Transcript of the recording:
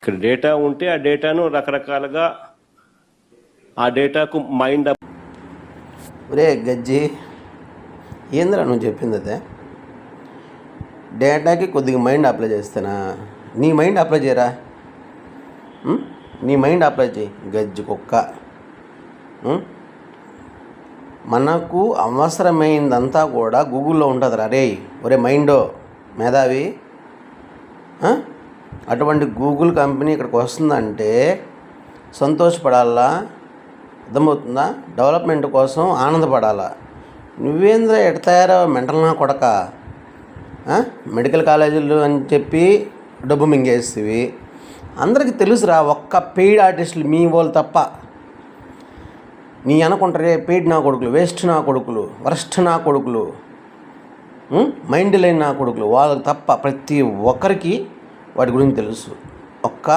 ఇక్కడ డేటా ఉంటే ఆ డేటాను రకరకాలుగా ఆ డేటాకు మైండ్ ఒరే గజ్జి, ఏందిరా నువ్వు చెప్పింది అదే? డేటాకి కొద్దిగా మైండ్ అప్లై చేస్తానా? నీ మైండ్ అప్లై చేయరా, నీ మైండ్ అప్లై చేయి గజ్జి కుక్క. మనకు అవసరమైందంతా కూడా గూగుల్లో ఉంటుందిరా రే. ఒరే మైండో మేధావి, అటువంటి గూగుల్ కంపెనీ ఇక్కడికి వస్తుందంటే సంతోషపడాలా, అర్థమవుతుందా? డెవలప్మెంట్ కోసం ఆనందపడాలా. నువ్వేంద్ర ఎట తయారవ మెంటల్ నా కొడక? మెడికల్ కాలేజీలు అని చెప్పి డబ్బు మింగేస్తేవి. అందరికీ తెలుసురా, ఒక్క పెయిడ్ ఆర్టిస్టులు మీ వాళ్ళు తప్ప. నీ అనుకుంటారే పెయిడ్ నా కొడుకులు, వేస్ట్ నా కొడుకులు, వరస్ట్ నా కొడుకులు, మైండ్ లేని నా కొడుకులు, వాళ్ళకి తప్ప ప్రతి ఒక్కరికి వాటి గురించి తెలుసు. ఒక్క